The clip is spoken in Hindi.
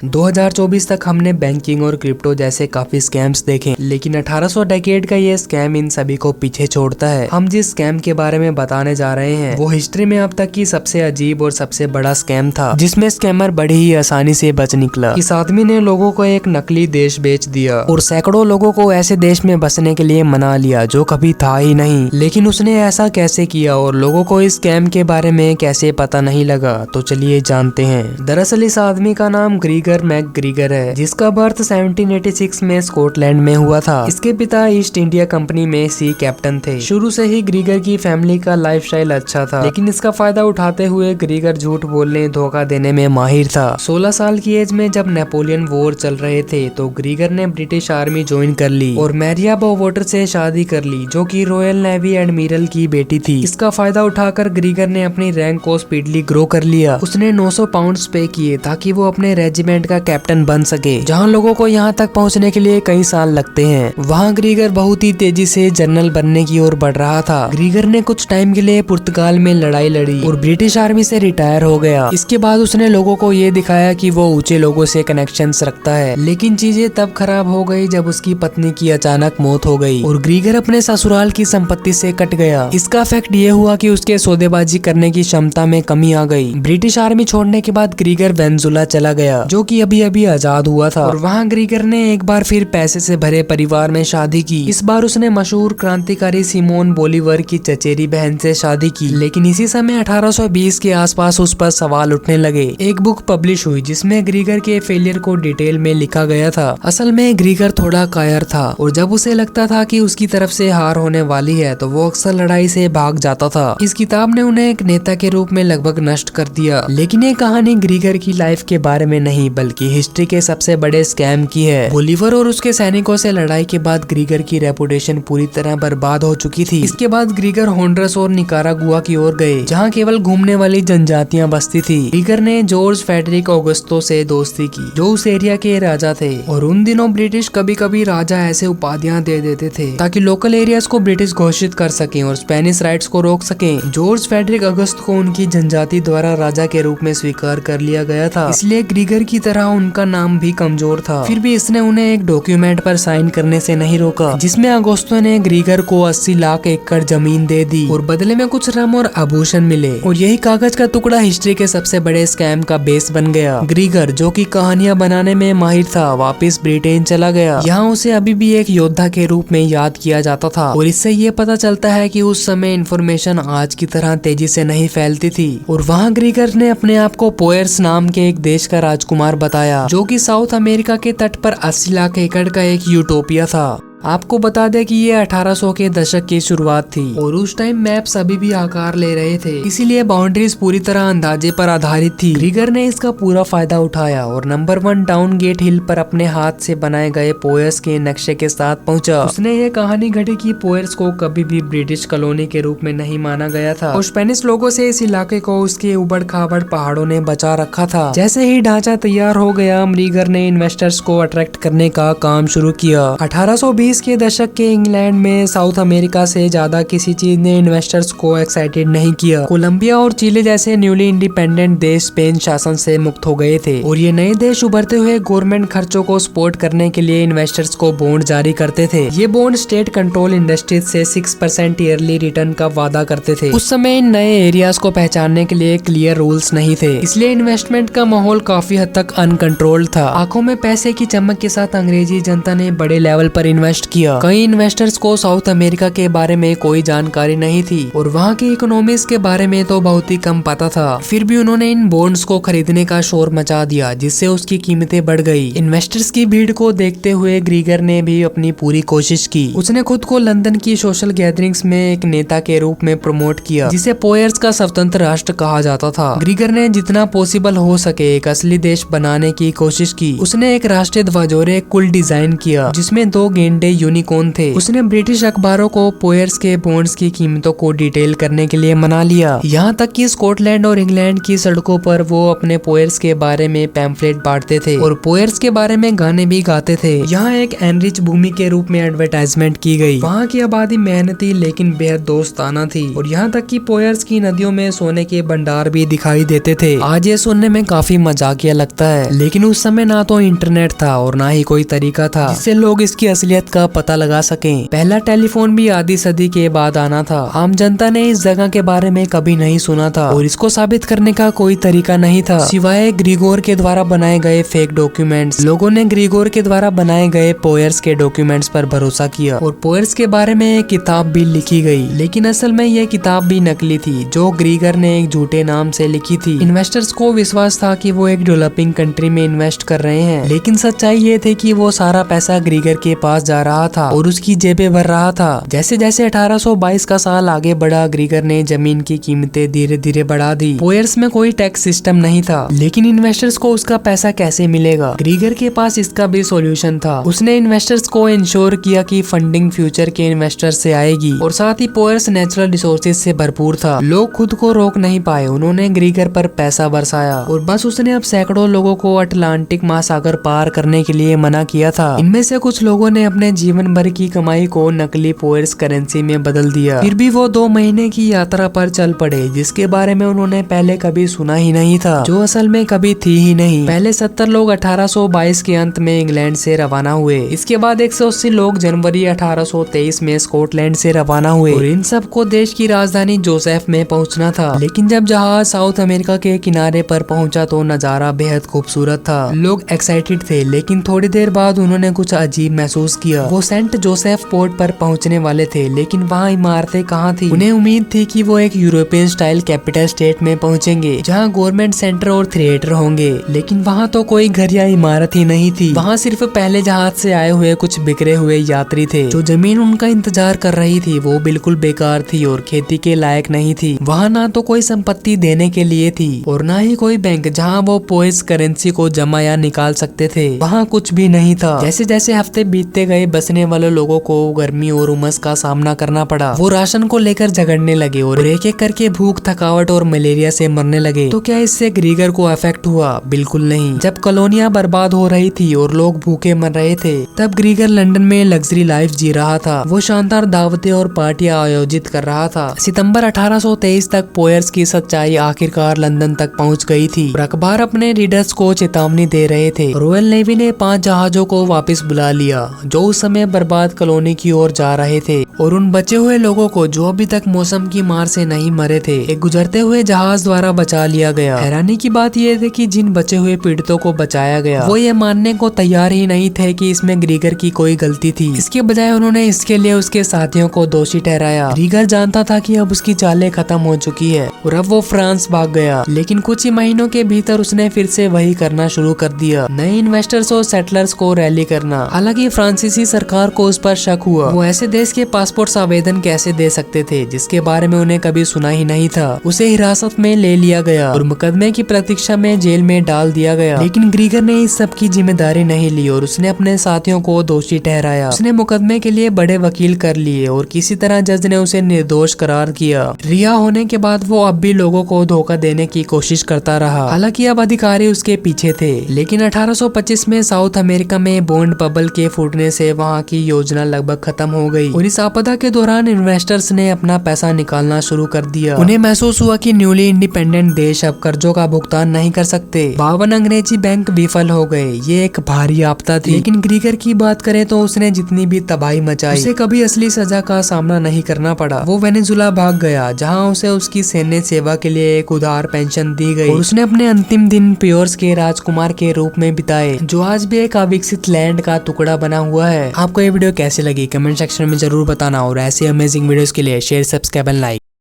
2024 तक हमने बैंकिंग और क्रिप्टो जैसे काफी स्कैम्स देखे, लेकिन 1800 डेकेड का ये स्कैम इन सभी को पीछे छोड़ता है। हम जिस स्कैम के बारे में बताने जा रहे हैं वो हिस्ट्री में अब तक की सबसे अजीब और सबसे बड़ा स्कैम था, जिसमें स्कैमर बड़ी ही आसानी से बच निकला। इस आदमी ने लोगों को एक नकली देश बेच दिया और सैकड़ों लोगों को ऐसे देश में बसने के लिए मना लिया जो कभी था ही नहीं। लेकिन उसने ऐसा कैसे किया और लोगों को इस स्कैम के बारे में कैसे पता नहीं लगा, तो चलिए जानते हैं। दरअसल इस आदमी का नाम ग्रीगर मैकग्रीगर है, जिसका बर्थ 1786 में स्कॉटलैंड में हुआ था। इसके पिता ईस्ट इंडिया कंपनी में सी कैप्टन थे। शुरू से ही ग्रीगर की फैमिली का लाइफस्टाइल अच्छा था, लेकिन इसका फायदा उठाते हुए ग्रीगर झूठ बोलने, धोखा देने में माहिर था। 16 साल की एज में जब नेपोलियन वॉर चल रहे थे तो ग्रीगर ने ब्रिटिश आर्मी ज्वाइन कर ली और मैरिया बोवोटर से शादी कर ली, जो कि रॉयल नेवी एडमिरल की बेटी थी। इसका फायदा उठाकर ग्रीगर ने अपनी रैंक को स्पीडली ग्रो कर लिया। उसने 900 पाउंड पे किए ताकि वो अपने रेजिमेंट का कैप्टन बन सके, जहां लोगों को यहां तक पहुंचने के लिए कई साल लगते हैं। वहां ग्रीगर बहुत ही तेजी से जनरल बनने की ओर बढ़ रहा था। ग्रीगर ने कुछ टाइम के लिए पुर्तगाल में लड़ाई लड़ी और ब्रिटिश आर्मी से रिटायर हो गया। इसके बाद उसने लोगों को ये दिखाया कि वो ऊंचे लोगों से कनेक्शंस रखता है। लेकिन चीजें तब खराब हो गई जब उसकी पत्नी की अचानक मौत हो गई और ग्रीगर अपने ससुराल की संपत्ति से कट गया। इसका इफेक्ट ये हुआ कि उसके सौदेबाजी करने की क्षमता में कमी आ गई। ब्रिटिश आर्मी छोड़ने के बाद ग्रीगर वेनेजुला चला गया, जो कि अभी अभी आजाद हुआ था, और वहां ग्रीगर ने एक बार फिर पैसे से भरे परिवार में शादी की। इस बार उसने मशहूर क्रांतिकारी सिमोन बोलीवर की चचेरी बहन से शादी की। लेकिन इसी समय 1820 के आसपास उस पर सवाल उठने लगे। एक बुक पब्लिश हुई जिसमें ग्रीगर के फेलियर को डिटेल में लिखा गया था। असल में ग्रीगर थोड़ा कायर था और जब उसे लगता था कि उसकी तरफ से हार होने वाली है तो वो अक्सर लड़ाई से भाग जाता था। इस किताब ने उन्हें एक नेता के रूप में लगभग नष्ट कर दिया। लेकिन ये कहानी ग्रीगर की लाइफ के बारे में नहीं बल्कि हिस्ट्री के सबसे बड़े स्कैम की है। बोलीवर और उसके सैनिकों से लड़ाई के बाद ग्रीगर की रेपुटेशन पूरी तरह बर्बाद हो चुकी थी। इसके बाद ग्रीगर होंडुरास और निकारागुआ की ओर गए, जहां केवल घूमने वाली जनजातियां बसती थी। ग्रीगर ने जॉर्ज फेडरिक ऑगस्टो से दोस्ती की, जो उस एरिया के राजा थे, और उन दिनों ब्रिटिश कभी कभी राजा ऐसे उपाधियां दे देते थे ताकि लोकल एरियाज को ब्रिटिश घोषित कर सकें और स्पेनिश राइट्स को रोक सकें। जॉर्ज फेडरिक ऑगस्ट को उनकी जनजाति द्वारा राजा के रूप में स्वीकार कर लिया गया था, इसलिए ग्रीगर की तरह उनका नाम भी कमजोर था। फिर भी इसने उन्हें एक डॉक्यूमेंट पर साइन करने से नहीं रोका, जिसमें अगोस्तो ने ग्रीगर को 80 लाख एकड़ जमीन दे दी और बदले में कुछ रम और आभूषण मिले। और यही कागज का टुकड़ा हिस्ट्री के सबसे बड़े स्कैम का बेस बन गया। ग्रीगर, जो कि कहानियां बनाने में माहिर था, वापस ब्रिटेन चला गया। यहाँ उसे अभी भी एक योद्धा के रूप में याद किया जाता था। और इससे ये पता चलता है कि उस समय इंफॉर्मेशन आज की तरह तेजी से नहीं फैलती थी। और वहाँ ग्रीगर ने अपने आप को पोयर्स नाम के एक देश का राजकुमार बताया, जो कि साउथ अमेरिका के तट पर 80 लाख एकड़ का एक यूटोपिया था। आपको बता दें कि ये 1800 के दशक की शुरुआत थी और उस टाइम मैप्स अभी भी आकार ले रहे थे, इसीलिए बाउंड्रीज पूरी तरह अंदाजे पर आधारित थी। ग्रीगर ने इसका पूरा फायदा उठाया और नंबर 1 टाउन गेट हिल पर अपने हाथ से बनाए गए पोयर्स के नक्शे के साथ पहुंचा। उसने ये कहानी घड़ी कि पोयर्स को कभी भी ब्रिटिश कॉलोनी के रूप में नहीं माना गया था और स्पेनिश लोगों से इस इलाके को उसके उबड़ खाबड़ पहाड़ों ने बचा रखा था। जैसे ही ढांचा तैयार हो गया, ग्रीगर ने इन्वेस्टर्स को अट्रैक्ट करने का काम शुरू किया। 1820 के दशक के इंग्लैंड में साउथ अमेरिका से ज्यादा किसी चीज ने इन्वेस्टर्स को एक्साइटेड नहीं किया। कोलंबिया और चिली जैसे न्यूली इंडिपेंडेंट देश स्पेन शासन से मुक्त हो गए थे और ये नए देश उभरते हुए गवर्नमेंट खर्चों को सपोर्ट करने के लिए इन्वेस्टर्स को बॉन्ड जारी करते थे। ये बॉन्ड स्टेट कंट्रोल इंडस्ट्रीज से 6% ईयरली रिटर्न का वादा करते थे। उस समय इन नए एरियाज को पहचानने के लिए क्लियर रूल्स नहीं थे, इसलिए इन्वेस्टमेंट का माहौल काफी हद तक अनकंट्रोल्ड था। आंखों में पैसे की चमक के साथ अंग्रेजी जनता ने बड़े लेवल पर इन्वेस्ट किया। कई इन्वेस्टर्स को साउथ अमेरिका के बारे में कोई जानकारी नहीं थी और वहाँ की इकोनॉमीज के बारे में तो बहुत ही कम पता था। फिर भी उन्होंने इन बॉन्ड्स को खरीदने का शोर मचा दिया, जिससे उसकी कीमतें बढ़ गई। इन्वेस्टर्स की भीड़ को देखते हुए ग्रीगर ने भी अपनी पूरी कोशिश की। उसने खुद को लंदन की सोशल गैदरिंग्स में एक नेता के रूप में प्रमोट किया, जिसे पोयर्स का स्वतंत्र राष्ट्र कहा जाता था। ग्रीगर ने जितना पॉसिबल हो सके एक असली देश बनाने की कोशिश की। उसने एक राष्ट्रीय ध्वज और एक कुल डिजाइन किया, जिसमें 2 गेंडे, बड़े यूनिकॉर्न थे। उसने ब्रिटिश अखबारों को पोयर्स के बॉन्ड्स की कीमतों को डिटेल करने के लिए मना लिया। यहाँ तक कि स्कॉटलैंड और इंग्लैंड की सड़कों पर वो अपने पोयर्स के बारे में पैम्फलेट बांटते थे और पोयर्स के बारे में गाने भी गाते थे। यहाँ एक एनरिच भूमि के रूप में एडवर्टाइजमेंट की गई। वहाँ की आबादी मेहनती लेकिन बेहद दोस्ताना थी और यहाँ तक कि पोयर्स की नदियों में सोने के भंडार भी दिखाई देते थे। आज ये सुनने में काफी मजाकिया लगता है, लेकिन उस समय ना तो इंटरनेट था और ना ही कोई तरीका था जिससे लोग इसकी असलियत का पता लगा सकें। पहला टेलीफोन भी आधी सदी के बाद आना था। आम जनता ने इस जगह के बारे में कभी नहीं सुना था और इसको साबित करने का कोई तरीका नहीं था सिवाय ग्रीगोर के द्वारा बनाए गए फेक डॉक्यूमेंट्स। लोगों ने ग्रीगोर के द्वारा बनाए गए पोयर्स के डॉक्यूमेंट्स पर भरोसा किया और पोयर्स के बारे में एक किताब भी लिखी गई, लेकिन असल में यह किताब भी नकली थी जो ग्रीगर ने एक झूठे नाम से लिखी थी। इन्वेस्टर्स को विश्वास था कि वो एक डेवलपिंग कंट्री में इन्वेस्ट कर रहे हैं, लेकिन सच्चाई ये थी कि वो सारा पैसा ग्रीगर के पास जा रहा था और उसकी जेबें भर रहा था। जैसे जैसे 1822 का साल आगे बढ़ा, ग्रीगर ने जमीन की कीमतें धीरे धीरे बढ़ा दी। पोयर्स में कोई टैक्स सिस्टम नहीं था, लेकिन इन्वेस्टर्स को उसका पैसा कैसे मिलेगा? ग्रीगर के पास इसका भी सॉल्यूशन था। उसने इन्वेस्टर्स को इंश्योर किया कि फंडिंग फ्यूचर के इन्वेस्टर्स से आएगी और साथ ही पोयर्स नेचुरल रिसोर्सेज से भरपूर था। लोग खुद को रोक नहीं पाए, उन्होंने ग्रीगर पर पैसा बरसाया और बस उसने अब सैकड़ों लोगों को अटलांटिक महासागर पार करने के लिए मना किया था। इनमें से कुछ लोगों ने अपने जीवन भर की कमाई को नकली पोयर्स करेंसी में बदल दिया। फिर भी वो 2 महीने की यात्रा पर चल पड़े जिसके बारे में उन्होंने पहले कभी सुना ही नहीं था, जो असल में कभी थी ही नहीं। पहले 70 लोग 1822 के अंत में इंग्लैंड से रवाना हुए। इसके बाद 180 लोग जनवरी 1823 में स्कॉटलैंड से रवाना हुए और इन सबको देश की राजधानी जोसेफ में पहुंचना था। लेकिन जब जहाज साउथ अमेरिका के किनारे पर पहुंचा तो नजारा बेहद खूबसूरत था। लोग एक्साइटेड थे, लेकिन थोड़ी देर बाद उन्होंने कुछ अजीब महसूस किया। वो सेंट जोसेफ पोर्ट पर पहुंचने वाले थे, लेकिन वहाँ इमारतें कहाँ थी? उन्हें उम्मीद थी कि वो एक यूरोपियन स्टाइल कैपिटल स्टेट में पहुंचेंगे जहाँ गवर्नमेंट सेंटर और थिएटर होंगे, लेकिन वहाँ तो कोई घर या इमारत ही नहीं थी। वहाँ सिर्फ पहले जहाज से आए हुए कुछ बिखरे हुए यात्री थे। जो जमीन उनका इंतजार कर रही थी वो बिल्कुल बेकार थी और खेती के लायक नहीं थी। वहाँ ना तो कोई संपत्ति देने के लिए थी और ना ही कोई बैंक जहाँ वो पोयस करेंसी को जमा या निकाल सकते थे। वहाँ कुछ भी नहीं था। जैसे जैसे हफ्ते बीतते गए, बसने वाले लोगों को गर्मी और उमस का सामना करना पड़ा। वो राशन को लेकर झगड़ने लगे और एक एक करके भूख, थकावट और मलेरिया से मरने लगे। तो क्या इससे ग्रीगर को अफेक्ट हुआ? बिल्कुल नहीं। जब कॉलोनियां बर्बाद हो रही थी और लोग भूखे मर रहे थे, तब ग्रीगर लंदन में लग्जरी लाइफ जी रहा था। वो शानदार दावतें और पार्टियां आयोजित कर रहा था। सितंबर 1823 तक पोयर्स की सच्चाई आखिरकार लंदन तक पहुंच गई थी और अखबार अपने रीडर्स को चेतावनी दे रहे थे। रॉयल नेवी ने 5 जहाजों को वापस बुला लिया जो उस समय बर्बाद कॉलोनी की ओर जा रहे थे और उन बचे हुए लोगों को जो अभी तक मौसम की मार से नहीं मरे थे एक गुजरते हुए जहाज द्वारा बचा लिया गया। हैरानी की बात यह थी कि जिन बचे हुए पीड़ितों को बचाया गया वो ये मानने को तैयार ही नहीं थे कि इसमें ग्रीगर की कोई गलती थी। इसके बजाय उन्होंने इसके लिए उसके साथियों को दोषी ठहराया। ग्रीगर जानता था कि अब उसकी चालें खत्म हो चुकी है और अब वो फ्रांस भाग गया, लेकिन कुछ ही महीनों के भीतर उसने फिर से वही करना शुरू कर दिया, नए इन्वेस्टर्स और सेटलर्स को रैली करना। हालांकि फ्रांसीसी सरकार को उस पर शक हुआ। वो ऐसे देश के पासपोर्ट आवेदन कैसे दे सकते थे जिसके बारे में उन्हें कभी सुना ही नहीं था। उसे हिरासत में ले लिया गया और मुकदमे की प्रतीक्षा में जेल में डाल दिया गया। लेकिन ग्रीगर ने इस सब की जिम्मेदारी नहीं ली और उसने अपने साथियों को दोषी ठहराया। उसने मुकदमे के लिए बड़े वकील कर लिए और किसी तरह जज ने उसे निर्दोष करार किया। रिहा होने के बाद वो अब भी लोगों को धोखा देने की कोशिश करता रहा। हालांकि अब अधिकारी उसके पीछे थे। लेकिन 1825 में साउथ अमेरिका में बॉन्ड बबल के फूटने से वहाँ की योजना लगभग खत्म हो गई और इस आपदा के दौरान इन्वेस्टर्स ने अपना पैसा निकालना शुरू कर दिया। उन्हें महसूस हुआ कि न्यूली इंडिपेंडेंट देश अब कर्जों का भुगतान नहीं कर सकते। 52 अंग्रेजी बैंक विफल हो गए। ये एक भारी आपदा थी। लेकिन ग्रीगर की बात करें तो उसने जितनी भी तबाही मचाई उसे कभी असली सजा का सामना नहीं करना पड़ा। वो वेनेजुला भाग गया जहाँ उसे उसकी सैन्य सेवा के लिए एक उदार पेंशन दी गई और उसने अपने अंतिम दिन प्योर्स के राजकुमार के रूप में बिताए, जो आज भी एक अविकसित लैंड का टुकड़ा बना हुआ है। आपको ये वीडियो कैसी लगी कमेंट सेक्शन में जरूर बताना और ऐसी अमेजिंग वीडियोस के लिए शेयर, सब्सक्राइब एंड लाइक।